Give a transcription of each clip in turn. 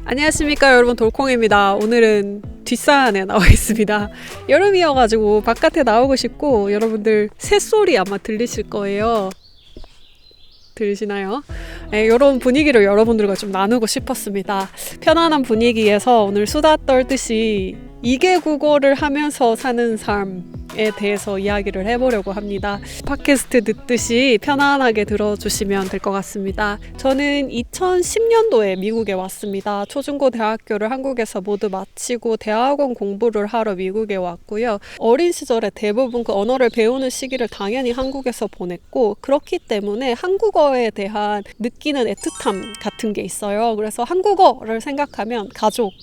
안녕하십니까 여러분, 돌콩입니다. 오늘은 뒷산에 나와 있습니다. 여름이어가지고 바깥에 나오고 싶고 여러분들 새소리 아마 들리실 거예요. 들리시나요? 네, 이런 분위기를 여러분들과 좀 나누고 싶었습니다. 편안한 분위기에서 오늘 수다 떨듯이 2개 국어를 하면서 사는 삶에 대해서 이야기를 해보려고 합니다. 팟캐스트 듣듯이 편안하게 들어주시면 될 것 같습니다. 저는 2010년도에 미국에 왔습니다. 초중고 대학교를 한국에서 모두 마치고 대학원 공부를 하러 미국에 왔고요. 어린 시절에 대부분 그 언어를 배우는 시기를 당연히 한국에서 보냈고, 그렇기 때문에 한국어에 대한 느끼는 애틋함 같은 게 있어요. 그래서 한국어를 생각하면 가족,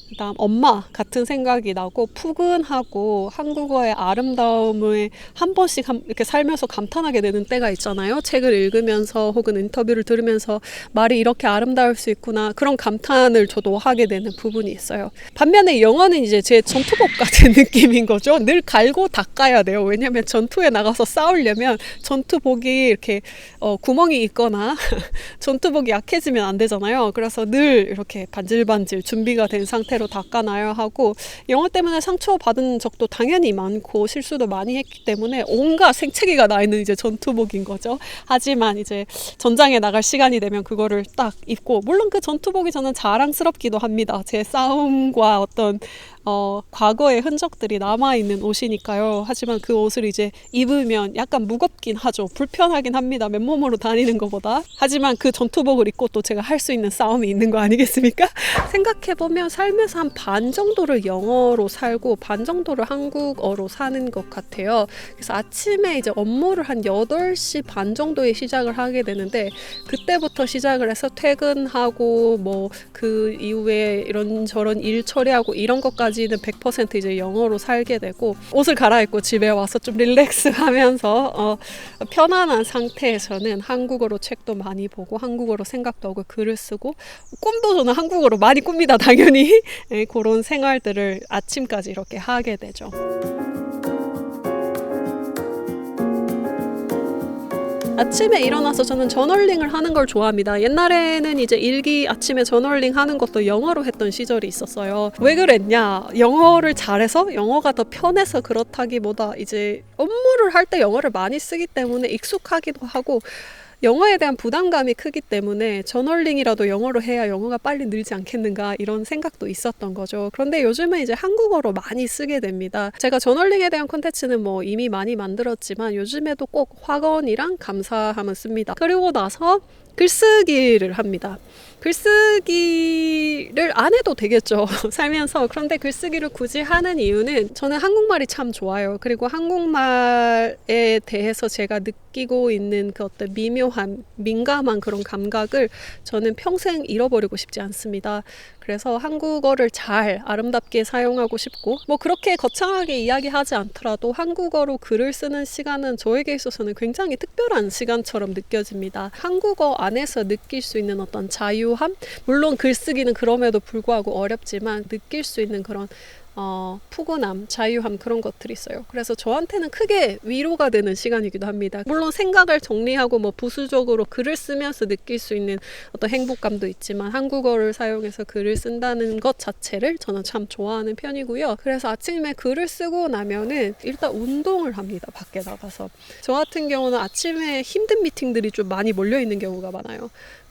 그다음 엄마 같은 생각이 나고, 푸근하고 한국어의 아름다움을 한 번씩 이렇게 살면서 감탄하게 되는 때가 있잖아요. 책을 읽으면서 혹은 인터뷰를 들으면서 말이 이렇게 아름다울 수 있구나, 그런 감탄을 저도 하게 되는 부분이 있어요. 반면에 영어는 이제 제 전투복 같은 느낌인 거죠. 늘 갈고 닦아야 돼요. 왜냐하면 전투에 나가서 싸우려면 전투복이 이렇게 구멍이 있거나 전투복이 약해지면 안 되잖아요. 그래서 늘 이렇게 반질반질 준비가 된 상태로 닦아놔야 하고, 영어 때문에 상처받은 적도 당연히 많고 실수도 많이 했기 때문에 온갖 생채기가 나 있는 이제 전투복인 거죠. 하지만 이제 전장에 나갈 시간이 되면 그거를 딱 입고, 물론 그 전투복이 저는 자랑스럽기도 합니다. 제 싸움과 어떤 과거의 흔적들이 남아있는 옷이니까요. 하지만 그 옷을 이제 입으면 약간 무겁긴 하죠. 불편하긴 합니다. 맨몸으로 다니는 것보다. 하지만 그 전투복을 입고 또 제가 할 수 있는 싸움이 있는 거 아니겠습니까? 생각해보면 삶에서 한 반 정도를 영어로 살고 반 정도를 한국어로 사는 것 같아요. 그래서 아침에 이제 업무를 한 8시 반 정도에 시작을 하게 되는데, 그때부터 시작을 해서 퇴근하고 뭐 그 이후에 이런저런 일 처리하고 이런 것까지는 100% 이제 영어로 살게 되고, 옷을 갈아입고 집에 와서 좀 릴렉스 하면서 편안한 상태에서는 한국어로 책도 많이 보고 한국어로 생각도 하고 글을 쓰고, 꿈도 저는 한국어로 많이 꿉니다. 당연히. 네, 그런 생활들을 아침까지 이렇게 하게 되죠. 아침에 일어나서 저는 저널링을 하는 걸 좋아합니다. 옛날에는 이제 일기 아침에 저널링 하는 것도 영어로 했던 시절이 있었어요. 왜 그랬냐? 영어를 잘해서, 영어가 더 편해서 그렇다기보다 이제 업무를 할 때 영어를 많이 쓰기 때문에 익숙하기도 하고, 영어에 대한 부담감이 크기 때문에 저널링이라도 영어로 해야 영어가 빨리 늘지 않겠는가, 이런 생각도 있었던 거죠. 그런데 요즘은 이제 한국어로 많이 쓰게 됩니다. 제가 저널링에 대한 콘텐츠는 뭐 이미 많이 만들었지만 요즘에도 꼭 확언이랑 감사함을 씁니다. 그리고 나서 글쓰기를 합니다. 글쓰기를 안 해도 되겠죠, 살면서. 그런데 글쓰기를 굳이 하는 이유는 저는 한국말이 참 좋아요. 그리고 한국말에 대해서 제가 느끼고 있는 그 어떤 미묘한, 민감한 그런 감각을 저는 평생 잃어버리고 싶지 않습니다. 그래서 한국어를 잘 아름답게 사용하고 싶고, 뭐 그렇게 거창하게 이야기하지 않더라도 한국어로 글을 쓰는 시간은 저에게 있어서는 굉장히 특별한 시간처럼 느껴집니다. 한국어 안에서 느낄 수 있는 어떤 자유함, 물론 글쓰기는 그럼에도 불구하고 어렵지만 느낄 수 있는 그런 푸근함, 자유함, 그런 것들이 있어요. 그래서 저한테는 크게 위로가 되는 시간이기도 합니다. 물론 생각을 정리하고 뭐 부수적으로 글을 쓰면서 느낄 수 있는 어떤 행복감도 있지만, 한국어를 사용해서 글을 쓴다는 것 자체를 저는 참 좋아하는 편이고요. 그래서 아침에 글을 쓰고 나면은 일단 운동을 합니다. 밖에 나가서. 저 같은 경우는 아침에 힘든 미팅들이 좀 많이 몰려 있는 경우가 많아요.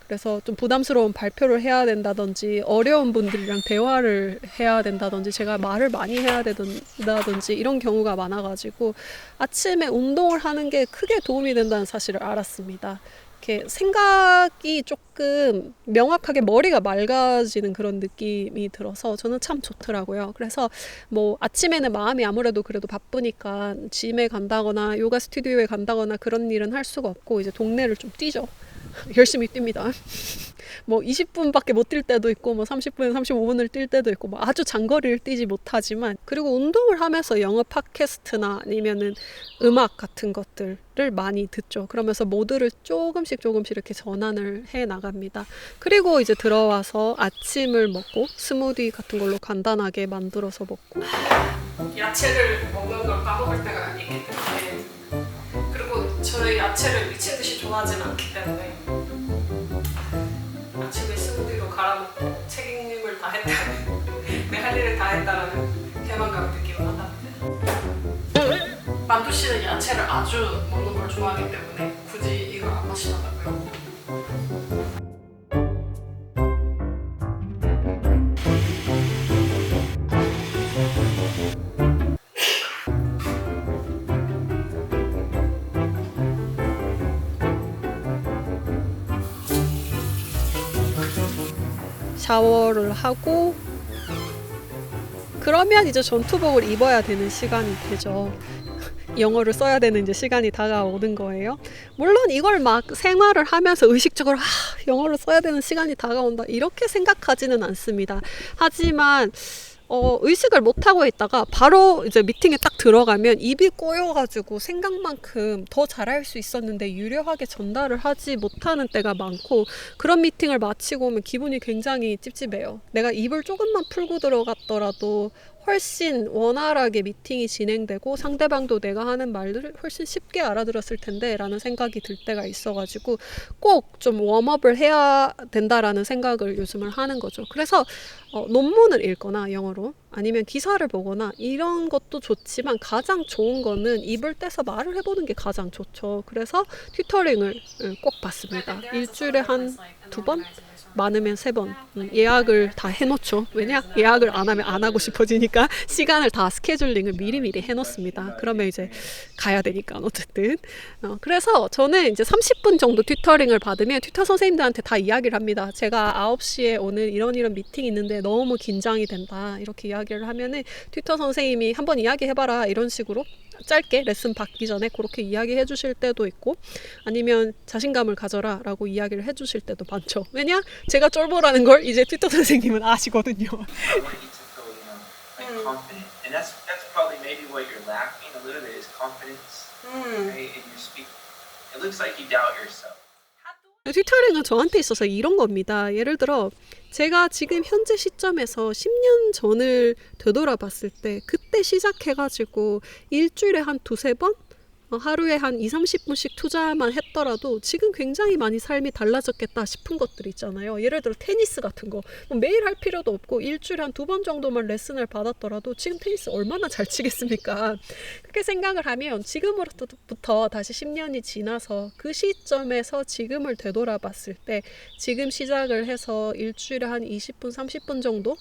그래서 좀 부담스러운 발표를 해야 된다든지, 어려운 분들이랑 대화를 해야 된다든지, 제가 말을 많이 해야 된다든지, 이런 경우가 많아가지고 아침에 운동을 하는 게 크게 도움이 된다는 사실을 알았습니다. 이렇게 생각이 조금 명확하게, 머리가 맑아지는 그런 느낌이 들어서 저는 참 좋더라고요. 그래서 뭐 아침에는 마음이 아무래도 그래도 바쁘니까 짐에 간다거나 요가 스튜디오에 간다거나 그런 일은 할 수가 없고, 이제 동네를 좀 뛰죠. 열심히 뜁니다. 뭐 20분밖에 못 뛸 때도 있고, 뭐 30분, 35분을 뛸 때도 있고, 뭐 아주 장거리를 뛰지 못하지만, 그리고 운동을 하면서 영어 팟캐스트나 아니면은 음악 같은 것들을 많이 듣죠. 그러면서 모드를 조금씩 이렇게 전환을 해 나갑니다. 그리고 이제 들어와서 아침을 먹고 스무디 같은 걸로 간단하게 만들어서 먹고, 야채를 먹는 걸 까먹을 때가 있기 때문에, 그리고 저희 야채를 미친 듯이 좋아하지는 않기 때문에 아침에 스무디로 갈아먹고 책 읽는 다 했다. 내 할 일을 다 했다라는 대만감을 느끼곤 한답니다. 만두 씨는 야채를 아주 먹는 걸 좋아하기 때문에 굳이 이걸 안 마시더라고요. 샤워를 하고 그러면 이제 전투복을 입어야 되는 시간이 되죠. 영어를 써야 되는 이제 시간이 다가오는 거예요. 물론 이걸 막 생활을 하면서 의식적으로 영어를 써야 되는 시간이 다가온다 이렇게 생각하지는 않습니다. 하지만 의식을 못하고 있다가 바로 이제 미팅에 딱 들어가면 입이 꼬여가지고 생각만큼 더 잘할 수 있었는데 유려하게 전달을 하지 못하는 때가 많고, 그런 미팅을 마치고 오면 기분이 굉장히 찝찝해요. 내가 입을 조금만 풀고 들어갔더라도 훨씬 원활하게 미팅이 진행되고 상대방도 내가 하는 말들을 훨씬 쉽게 알아들었을 텐데 라는 생각이 들 때가 있어가지고 꼭 좀 웜업을 해야 된다라는 생각을 요즘을 하는 거죠. 그래서 논문을 읽거나 영어로 아니면 기사를 보거나 이런 것도 좋지만 가장 좋은 거는 입을 떼서 말을 해보는 게 가장 좋죠. 그래서 튜터링을 꼭 받습니다. 일주일에 한 2번? 많으면 3번 예약을 다 해놓죠. 왜냐? 예약을 안 하면 안 하고 싶어지니까 시간을 다 스케줄링을 미리미리 해놓습니다. 그러면 이제 가야 되니까 어쨌든. 그래서 저는 이제 30분 정도 튜터링을 받으면 튜터 선생님들한테 다 이야기를 합니다. 제가 9시에 오늘 이런 미팅이 있는데 너무 긴장이 된다 이렇게 이야기를 하면은 튜터 선생님이 한번 이야기해봐라 이런 식으로 짧게 레슨 받기 전에 그렇게 이야기해 주실 때도 있고, 아니면 자신감을 가져라 라고 이야기를 해 주실 때도 많죠. 왜냐? 제가 쫄보라는 걸 이제 튜터 선생님은 아시거든요. Confident, and that's probably maybe what you're lacking a little bit is confidence, right? In your speaking, it looks like you doubt yourself. 튜터링은 저한테 있어서 이런 겁니다. 예를 들어 제가 지금 현재 시점에서 10년 전을 되돌아봤을 때 그때 시작해가지고 일주일에 한 2-3번? 하루에 한 20-30분씩 투자만 했더라도 지금 굉장히 많이 삶이 달라졌겠다 싶은 것들 있잖아요. 예를 들어 테니스 같은 거 매일 할 필요도 없고 일주일에 한 2번 정도만 레슨을 받았더라도 지금 테니스 얼마나 잘 치겠습니까? 그렇게 생각을 하면 지금으로부터 다시 10년이 지나서 그 시점에서 지금을 되돌아봤을 때 지금 시작을 해서 일주일에 한 20분, 30분 정도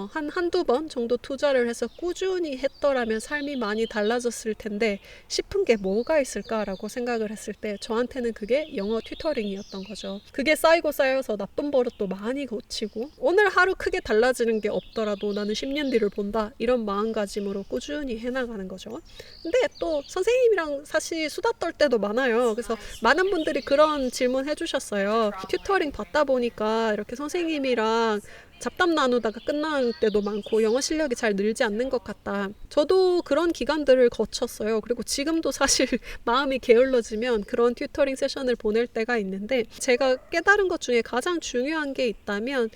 한두 번 정도 투자를 해서 꾸준히 했더라면 삶이 많이 달라졌을 텐데 싶은 게 뭐가 있을까라고 생각을 했을 때 저한테는 그게 영어 튜터링이었던 거죠. 그게 쌓이고 쌓여서 나쁜 버릇도 많이 고치고 오늘 하루 크게 달라지는 게 없더라도 나는 10년 뒤를 본다 이런 마음가짐으로 꾸준히 해나가는 거죠. 근데 또 선생님이랑 사실 수다 떨 때도 많아요. 그래서 많은 분들이 그런 질문 해주셨어요. 튜터링 받다 보니까 이렇게 선생님이랑 잡담 나누다가 끝나는 때도 많고 영어 실력이 잘 늘지 않는 것 같다. 저도 그런 기간들을 거쳤어요. 그리고 지금도 사실 마음이 게을러지면 그런 튜터링 세션을 보낼 때가 있는데, 제가 깨달은 것 중에 가장 중요한 게 있다면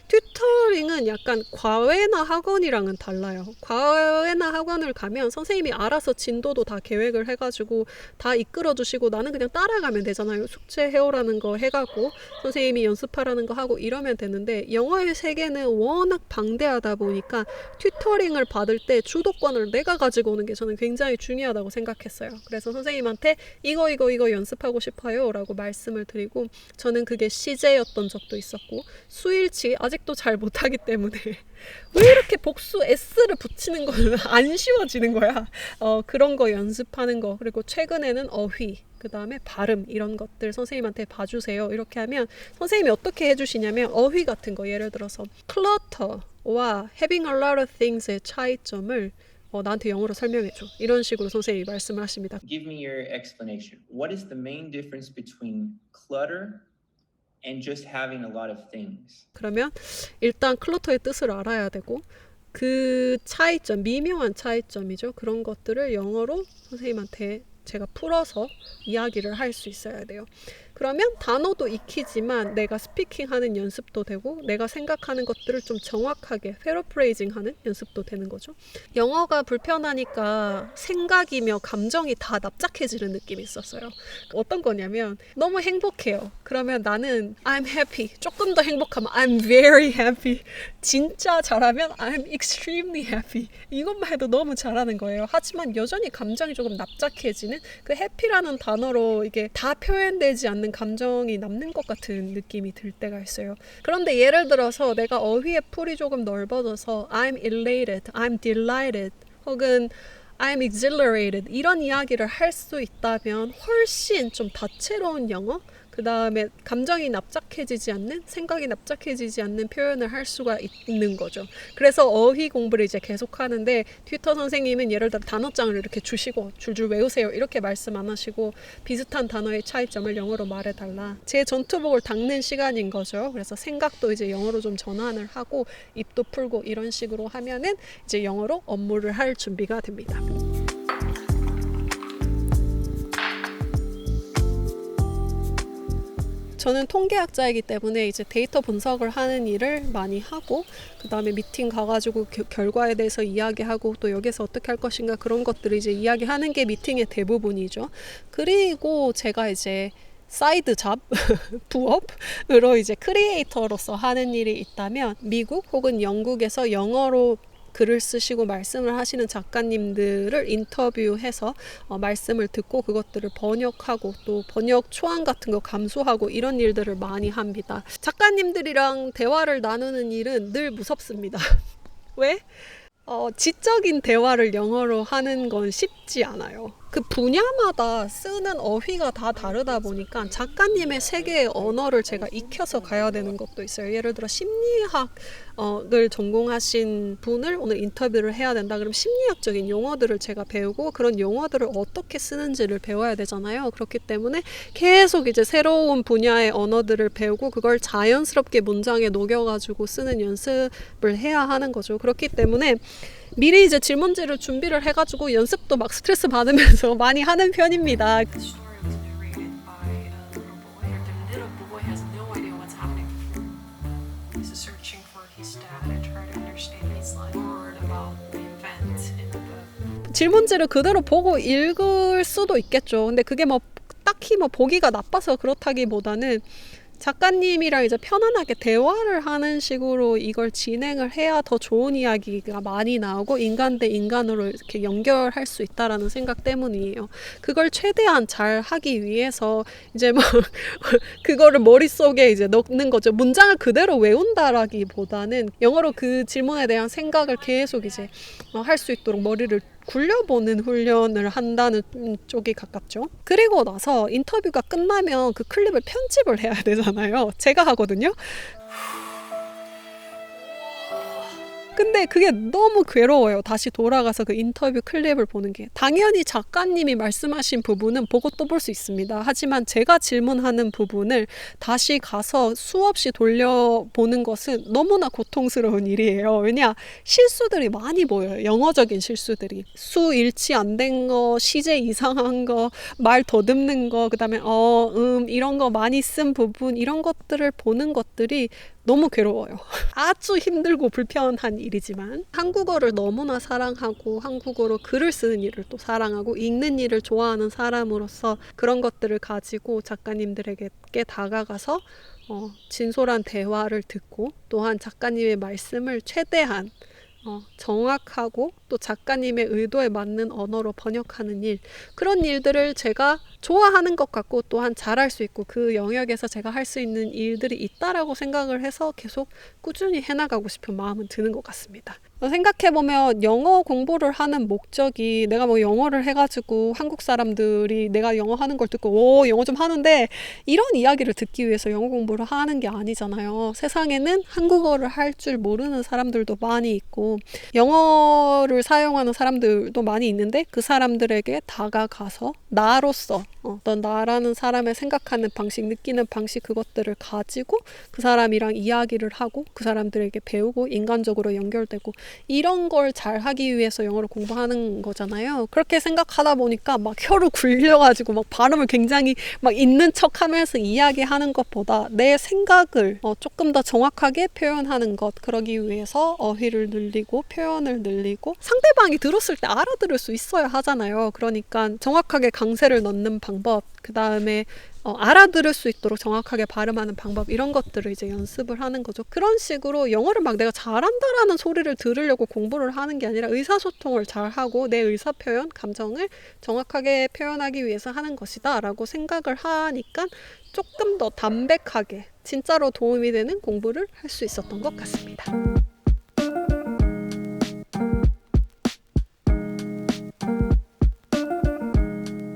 튜터링은 약간 과외나 학원이랑은 달라요. 과외나 학원을 가면 선생님이 알아서 진도도 다 계획을 해가지고 다 이끌어주시고 나는 그냥 따라가면 되잖아요. 숙제 해오라는 거 해가고 선생님이 연습하라는 거 하고 이러면 되는데, 영어의 세계는 워낙 방대하다 보니까 튜터링을 받을 때 주도권을 내가 가지고 오는 게 저는 굉장히 중요하다고 생각했어요. 그래서 선생님한테 이거 연습하고 싶어요 라고 말씀을 드리고, 저는 그게 시제였던 적도 있었고 수일치 아직도 잘 못하기 때문에 왜 이렇게 복수 S를 붙이는 거는 안 쉬워지는 거야. 그런 거 연습하는 거, 그리고 최근에는 어휘, 그 다음에 발음 이런 것들 선생님한테 봐주세요 이렇게 하면 선생님이 어떻게 해주시냐면 어휘 같은 거 예를 들어서 clutter와 having a lot of things의 차이점을 나한테 영어로 설명해줘 이런 식으로 선생님이 말씀을 하십니다. Give me your explanation. What is the main difference between clutter and just having a lot of things? 그러면 일단 클러터의 뜻을 알아야 되고 그 차이점, 미묘한 차이점이죠. 그런 것들을 영어로 선생님한테 제가 풀어서 이야기를 할 수 있어야 돼요. 그러면 단어도 익히지만 내가 스피킹하는 연습도 되고 내가 생각하는 것들을 좀 정확하게 패러프레이징하는 연습도 되는 거죠. 영어가 불편하니까 생각이며 감정이 다 납작해지는 느낌이 있었어요. 어떤 거냐면 너무 행복해요. 그러면 나는 I'm happy. 조금 더 행복하면 I'm very happy. 진짜 잘하면 I'm extremely happy. 이것만 해도 너무 잘하는 거예요. 하지만 여전히 감정이 조금 납작해지는 그 happy라는 단어로 이게 다 표현되지 않는 감정이 남는 것 같은 느낌이 들 때가 있어요. 그런데 예를 들어서 내가 어휘의 풀이 조금 넓어져서 I'm elated, I'm delighted 혹은 I'm exhilarated 이런 이야기를 할 수 있다면 훨씬 좀 다채로운 영어 그 다음에 감정이 납작해지지 않는 생각이 납작해지지 않는 표현을 할 수가 있는 거죠. 그래서 어휘 공부를 이제 계속 하는데 튜터 선생님은 예를 들어 단어장을 이렇게 주시고 줄줄 외우세요 이렇게 말씀 안 하시고 비슷한 단어의 차이점을 영어로 말해달라. 제 전투복을 닦는 시간인 거죠. 그래서 생각도 이제 영어로 좀 전환을 하고 입도 풀고 이런 식으로 하면은 이제 영어로 업무를 할 준비가 됩니다. 저는 통계학자이기 때문에 이제 데이터 분석을 하는 일을 많이 하고 그 다음에 미팅 가가지고 결과에 대해서 이야기하고 또 여기서 어떻게 할 것인가 그런 것들을 이제 이야기하는 게 미팅의 대부분이죠. 그리고 제가 이제 사이드 잡, 부업으로 이제 크리에이터로서 하는 일이 있다면 미국 혹은 영국에서 영어로 글을 쓰시고 말씀을 하시는 작가님들을 인터뷰해서 말씀을 듣고 그것들을 번역하고 또 번역 초안 같은 거 감수하고 이런 일들을 많이 합니다. 작가님들이랑 대화를 나누는 일은 늘 무섭습니다. 왜? 지적인 대화를 영어로 하는 건 쉽지 않아요. 그 분야마다 쓰는 어휘가 다 다르다 보니까 작가님의 세계의 언어를 제가 익혀서 가야 되는 것도 있어요. 예를 들어 심리학을 전공하신 분을 오늘 인터뷰를 해야 된다. 그럼 심리학적인 용어들을 제가 배우고 그런 용어들을 어떻게 쓰는지를 배워야 되잖아요. 그렇기 때문에 계속 이제 새로운 분야의 언어들을 배우고 그걸 자연스럽게 문장에 녹여가지고 쓰는 연습을 해야 하는 거죠. 그렇기 때문에 미리 이제 질문지를 준비를 해가지고 연습도 막 스트레스 받으면서 많이 하는 편입니다. The story was narrated by a little boy. The little boy has no idea what's happening. He's searching for his dad and trying to understand his life. Word about the event in the book. 질문지를 그대로 보고 읽을 수도 있겠죠. 근데 그게 뭐 딱히 뭐 보기가 나빠서 그렇다기보다는 작가님이랑 이제 편안하게 대화를 하는 식으로 이걸 진행을 해야 더 좋은 이야기가 많이 나오고 인간 대 인간으로 이렇게 연결할 수 있다라는 생각 때문이에요. 그걸 최대한 잘 하기 위해서 이제 뭐 그거를 머릿속에 이제 넣는 거죠. 문장을 그대로 외운다라기보다는 영어로 그 질문에 대한 생각을 계속 이제 할 수 있도록 머리를 굴려보는 훈련을 한다는 쪽이 가깝죠. 그리고 나서 인터뷰가 끝나면 그 클립을 편집을 해야 되잖아요. 제가 하거든요. 근데 그게 너무 괴로워요. 다시 돌아가서 그 인터뷰 클립을 보는 게. 당연히 작가님이 말씀하신 부분은 보고 또 볼 수 있습니다. 하지만 제가 질문하는 부분을 다시 가서 수없이 돌려보는 것은 너무나 고통스러운 일이에요. 왜냐? 실수들이 많이 보여요. 영어적인 실수들이. 수 일치 안 된 거, 시제 이상한 거, 말 더듬는 거, 그 다음에 이런 거 많이 쓴 부분 이런 것들을 보는 것들이 너무 괴로워요. 아주 힘들고 불편한 일이지만 한국어를 너무나 사랑하고 한국어로 글을 쓰는 일을 또 사랑하고 읽는 일을 좋아하는 사람으로서 그런 것들을 가지고 작가님들에게 다가가서 진솔한 대화를 듣고 또한 작가님의 말씀을 최대한 정확하고 또 작가님의 의도에 맞는 언어로 번역하는 일 그런 일들을 제가 좋아하는 것 같고 또한 잘할 수 있고 그 영역에서 제가 할 수 있는 일들이 있다라고 생각을 해서 계속 꾸준히 해나가고 싶은 마음은 드는 것 같습니다. 생각해보면 영어 공부를 하는 목적이 내가 뭐 영어를 해가지고 한국 사람들이 내가 영어 하는 걸 듣고 영어 좀 하는데 이런 이야기를 듣기 위해서 영어 공부를 하는 게 아니잖아요. 세상에는 한국어를 할 줄 모르는 사람들도 많이 있고 영어를 영어를 사용하는 사람들도 많이 있는데 그 사람들에게 다가가서 나로서 어떤 나라는 사람의 생각하는 방식, 느끼는 방식 그것들을 가지고 그 사람이랑 이야기를 하고 그 사람들에게 배우고 인간적으로 연결되고 이런 걸 잘 하기 위해서 영어를 공부하는 거잖아요. 그렇게 생각하다 보니까 막 혀를 굴려가지고 막 발음을 굉장히 막 있는 척 하면서 이야기하는 것보다 내 생각을 조금 더 정확하게 표현하는 것, 그러기 위해서 어휘를 늘리고 표현을 늘리고 상대방이 들었을 때 알아들을 수 있어야 하잖아요. 그러니까 정확하게 강세를 넣는 방법, 그 다음에 알아들을 수 있도록 정확하게 발음하는 방법, 이런 것들을 이제 연습을 하는 거죠. 그런 식으로 영어를 막 내가 잘한다라는 소리를 들으려고 공부를 하는 게 아니라 의사소통을 잘하고 내 의사표현, 감정을 정확하게 표현하기 위해서 하는 것이다 라고 생각을 하니까 조금 더 담백하게 진짜로 도움이 되는 공부를 할 수 있었던 것 같습니다.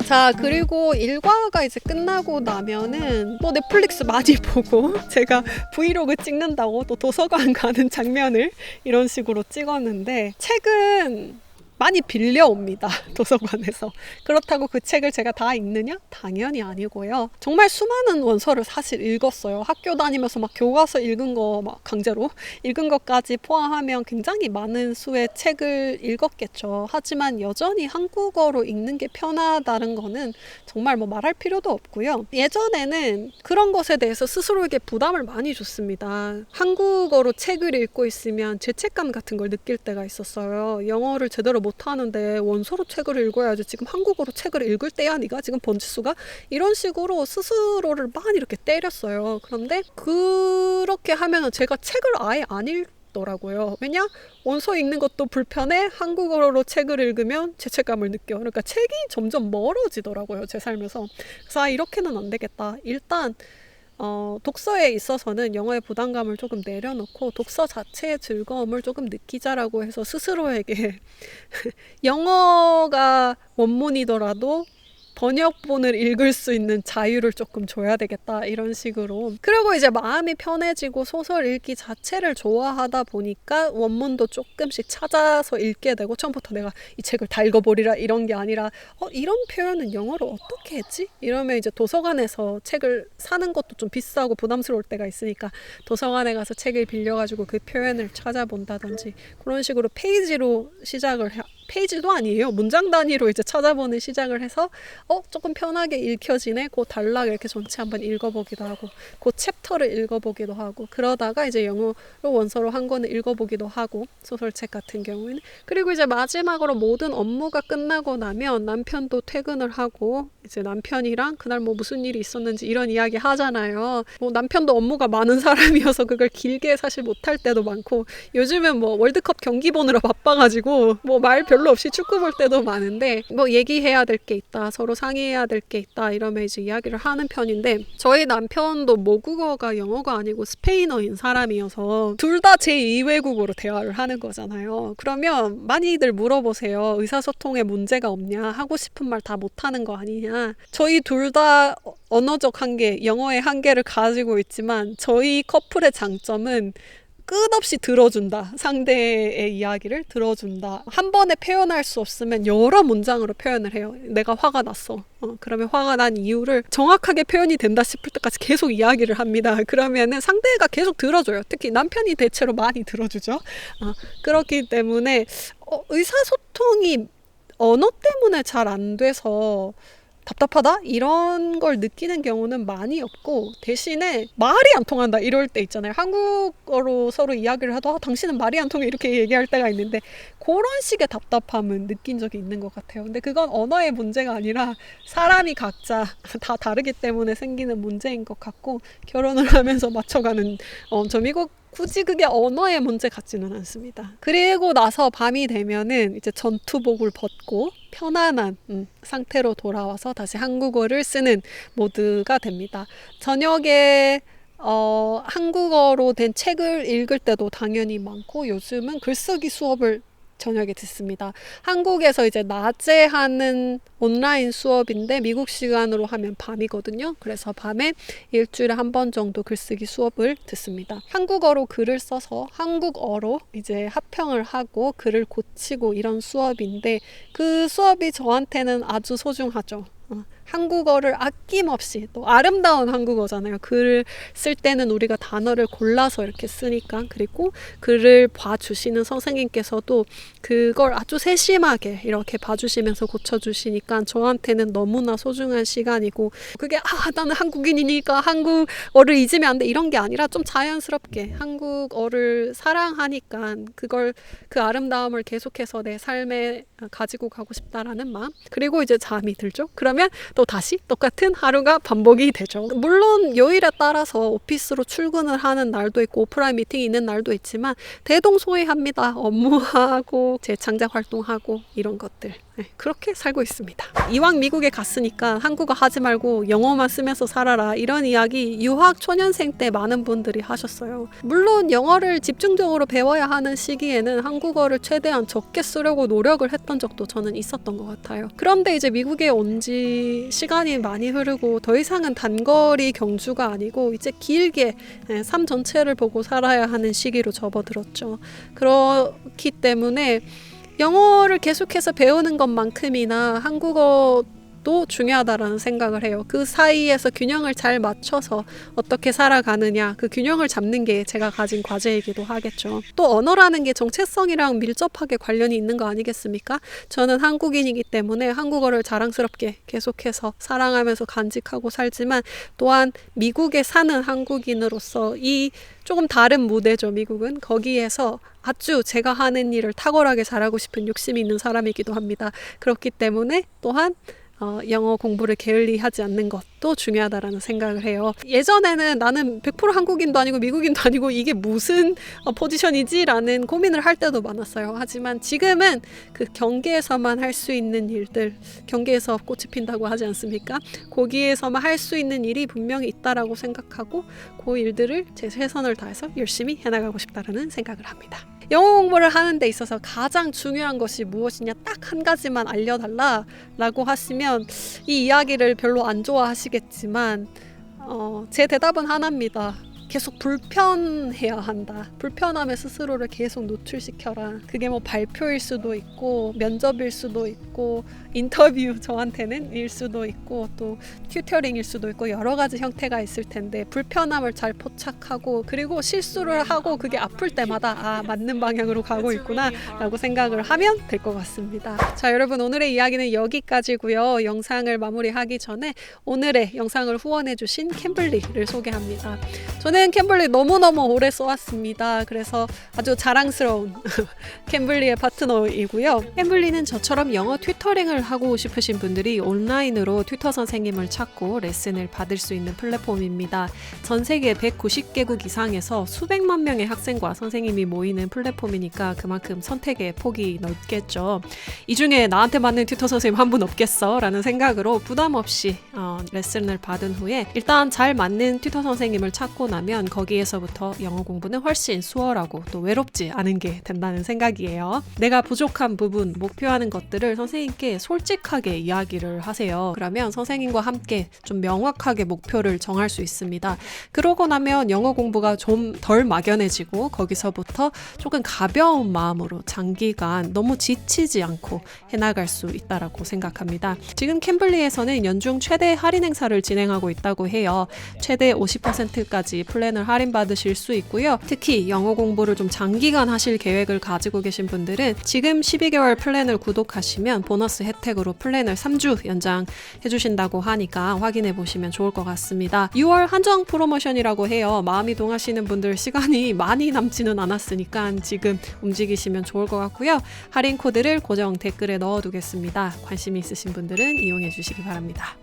자, 그리고 일과가 이제 끝나고 나면은 또 넷플릭스 많이 보고 제가 브이로그 찍는다고 또 도서관 가는 장면을 이런 식으로 찍었는데, 책은 많이 빌려옵니다. 도서관에서. 그렇다고 그 책을 제가 다 읽느냐? 당연히 아니고요. 정말 수많은 원서를 사실 읽었어요. 학교 다니면서 막 교과서 읽은 거 막 강제로 읽은 것까지 포함하면 굉장히 많은 수의 책을 읽었겠죠. 하지만 여전히 한국어로 읽는 게 편하다는 거는 정말 뭐 말할 필요도 없고요. 예전에는 그런 것에 대해서 스스로에게 부담을 많이 줬습니다. 한국어로 책을 읽고 있으면 죄책감 같은 걸 느낄 때가 있었어요. 영어를 제대로 못하는데 원서로 책을 읽어야지, 지금 한국어로 책을 읽을 때야 네가 지금 번지수가, 이런 식으로 스스로를 많이 이렇게 때렸어요. 그런데 그렇게 하면은 제가 책을 아예 안 읽더라고요. 왜냐? 원서 읽는 것도 불편해. 한국어로 책을 읽으면 죄책감을 느껴. 그러니까 책이 점점 멀어지더라고요, 제 삶에서. 그래서 이렇게는 안 되겠다. 일단 독서에 있어서는 영어의 부담감을 조금 내려놓고 독서 자체의 즐거움을 조금 느끼자라고 해서 스스로에게 영어가 원문이더라도 번역본을 읽을 수 있는 자유를 조금 줘야 되겠다, 이런 식으로. 그리고 이제 마음이 편해지고 소설 읽기 자체를 좋아하다 보니까 원문도 조금씩 찾아서 읽게 되고, 처음부터 내가 이 책을 다 읽어버리라 이런 게 아니라 이런 표현은 영어로 어떻게 했지? 이러면 이제 도서관에서 책을 사는 것도 좀 비싸고 부담스러울 때가 있으니까 도서관에 가서 책을 빌려가지고 그 표현을 찾아본다든지, 그런 식으로 페이지로 시작을 페이지도 아니에요. 문장 단위로 이제 찾아보는 시작을 해서 조금 편하게 읽혀지네. 그 단락 이렇게 전체 한번 읽어보기도 하고, 그 챕터를 읽어보기도 하고, 그러다가 이제 영어로 원서로 한 권을 읽어보기도 하고, 소설책 같은 경우에는. 그리고 이제 마지막으로 모든 업무가 끝나고 나면 남편도 퇴근을 하고, 이제 남편이랑 그날 뭐 무슨 일이 있었는지 이런 이야기 하잖아요. 뭐 남편도 업무가 많은 사람이어서 그걸 길게 사실 못할 때도 많고, 요즘은 뭐 월드컵 경기 보느라 바빠가지고 뭐 말 별로 없이 축구 볼 때도 많은데, 뭐 얘기해야 될 게 있다, 서로 상의해야 될 게 있다, 이러면 이제 이야기를 하는 편인데, 저희 남편도 모국어가 영어가 아니고 스페인어인 사람이어서 둘 다 제2외국어로 대화를 하는 거잖아요. 그러면 많이들 물어보세요. 의사소통에 문제가 없냐? 하고 싶은 말 다 못하는 거 아니냐? 저희 둘 다 언어적 한계, 영어의 한계를 가지고 있지만 저희 커플의 장점은 끝없이 들어준다. 상대의 이야기를 들어준다. 한 번에 표현할 수 없으면 여러 문장으로 표현을 해요. 내가 화가 났어. 그러면 화가 난 이유를 정확하게 표현이 된다 싶을 때까지 계속 이야기를 합니다. 그러면은 상대가 계속 들어줘요. 특히 남편이 대체로 많이 들어주죠. 그렇기 때문에 의사소통이 언어 때문에 잘 안 돼서 답답하다? 이런 걸 느끼는 경우는 많이 없고, 대신에 말이 안 통한다 이럴 때 있잖아요. 한국어로 서로 이야기를 해도 당신은 말이 안 통해 이렇게 얘기할 때가 있는데, 그런 식의 답답함은 느낀 적이 있는 것 같아요. 근데 그건 언어의 문제가 아니라 사람이 각자 다 다르기 때문에 생기는 문제인 것 같고, 결혼을 하면서 맞춰가는 점이고, 굳이 그게 언어의 문제 같지는 않습니다. 그리고 나서 밤이 되면은 이제 전투복을 벗고 편안한 상태로 돌아와서 다시 한국어를 쓰는 모드가 됩니다. 저녁에 한국어로 된 책을 읽을 때도 당연히 많고, 요즘은 글쓰기 수업을 저녁에 듣습니다. 한국에서 이제 낮에 하는 온라인 수업인데 미국 시간으로 하면 밤이거든요. 그래서 밤에 일주일에 한 번 정도 글쓰기 수업을 듣습니다. 한국어로 글을 써서 한국어로 이제 합평을 하고 글을 고치고 이런 수업인데 그 수업이 저한테는 아주 소중하죠. 한국어를 아낌없이, 또 아름다운 한국어잖아요. 글을 쓸 때는 우리가 단어를 골라서 이렇게 쓰니까. 그리고 글을 봐주시는 선생님께서도 그걸 아주 세심하게 이렇게 봐주시면서 고쳐주시니까 저한테는 너무나 소중한 시간이고, 그게 나는 한국인이니까 한국어를 잊으면 안 돼 이런 게 아니라 좀 자연스럽게 한국어를 사랑하니까 그 아름다움을 계속해서 내 삶에 가지고 가고 싶다라는 마음. 그리고 이제 잠이 들죠. 그러면 또 다시 똑같은 하루가 반복이 되죠. 물론 요일에 따라서 오피스로 출근을 하는 날도 있고 오프라인 미팅이 있는 날도 있지만 대동소이합니다. 업무하고 재창작 활동하고 이런 것들. 그렇게 살고 있습니다. 이왕 미국에 갔으니까 한국어 하지 말고 영어만 쓰면서 살아라, 이런 이야기 유학 초년생 때 많은 분들이 하셨어요. 물론 영어를 집중적으로 배워야 하는 시기에는 한국어를 최대한 적게 쓰려고 노력을 했던 적도 저는 있었던 것 같아요. 그런데 이제 미국에 온 지 시간이 많이 흐르고 더 이상은 단거리 경주가 아니고 이제 길게 삶 전체를 보고 살아야 하는 시기로 접어들었죠. 그렇기 때문에 영어를 계속해서 배우는 것만큼이나 한국어도 중요하다라는 생각을 해요. 그 사이에서 균형을 잘 맞춰서 어떻게 살아가느냐, 그 균형을 잡는 게 제가 가진 과제이기도 하겠죠. 또 언어라는 게 정체성이랑 밀접하게 관련이 있는 거 아니겠습니까? 저는 한국인이기 때문에 한국어를 자랑스럽게 계속해서 사랑하면서 간직하고 살지만, 또한 미국에 사는 한국인으로서 이 조금 다른 무대죠, 미국은. 거기에서 아주 제가 하는 일을 탁월하게 잘하고 싶은 욕심이 있는 사람이기도 합니다. 그렇기 때문에 또한 영어 공부를 게을리하지 않는 것도 중요하다라는 생각을 해요. 예전에는 나는 100% 한국인도 아니고 미국인도 아니고 이게 무슨 포지션이지? 라는 고민을 할 때도 많았어요. 하지만 지금은 그 경계에서만 할 수 있는 일들, 경계에서 꽃이 핀다고 하지 않습니까? 거기에서만 할 수 있는 일이 분명히 있다라고 생각하고 그 일들을 제 최선을 다해서 열심히 해나가고 싶다라는 생각을 합니다. 영어 공부를 하는 데 있어서 가장 중요한 것이 무엇이냐, 딱 한 가지만 알려달라 라고 하시면 이 이야기를 별로 안 좋아하시겠지만 제 대답은 하나입니다. 계속 불편해야 한다. 불편함에 스스로를 계속 노출시켜라. 그게 뭐 발표일 수도 있고 면접일 수도 있고 인터뷰 저한테는 일 수도 있고 또 튜터링일 수도 있고 여러 가지 형태가 있을 텐데, 불편함을 잘 포착하고 그리고 실수를 하고 그게 아플 때마다 맞는 방향으로 가고 있구나 라고 생각을 하면 될 것 같습니다. 자, 여러분, 오늘의 이야기는 여기까지고요. 영상을 마무리하기 전에 오늘의 영상을 후원해 주신 캠블리를 소개합니다. 저는 캠블리 너무너무 오래 써왔습니다. 그래서 아주 자랑스러운 캠블리의 파트너이고요. 캠블리는 저처럼 영어 튜터링을 하고 싶으신 분들이 온라인으로 튜터 선생님을 찾고 레슨을 받을 수 있는 플랫폼입니다. 전 세계 190개국 이상에서 수백만 명의 학생과 선생님이 모이는 플랫폼이니까 그만큼 선택의 폭이 넓겠죠. 이 중에 나한테 맞는 튜터 선생님 한 분 없겠어? 라는 생각으로 부담 없이 레슨을 받은 후에 일단 잘 맞는 튜터 선생님을 찾고 나면 거기에서부터 영어 공부는 훨씬 수월하고 또 외롭지 않은 게 된다는 생각이에요. 내가 부족한 부분, 목표하는 것들을 선생님께 솔직하게 이야기를 하세요. 그러면 선생님과 함께 좀 명확하게 목표를 정할 수 있습니다. 그러고 나면 영어 공부가 좀 덜 막연해지고 거기서부터 조금 가벼운 마음으로 장기간 너무 지치지 않고 해나갈 수 있다고 생각합니다. 지금 캠블리에서는 연중 최대 할인 행사를 진행하고 있다고 해요. 최대 50%까지 플랜을 할인받으실 수 있고요. 특히 영어 공부를 좀 장기간 하실 계획을 가지고 계신 분들은 지금 12개월 플랜을 구독하시면 보너스 혜택으로 플랜을 3주 연장해 주신다고 하니까 확인해 보시면 좋을 것 같습니다. 6월 한정 프로모션이라고 해요. 마음이 동하시는 분들 시간이 많이 남지는 않았으니까 지금 움직이시면 좋을 것 같고요. 할인 코드를 고정 댓글에 넣어두겠습니다. 관심 있으신 분들은 이용해 주시기 바랍니다.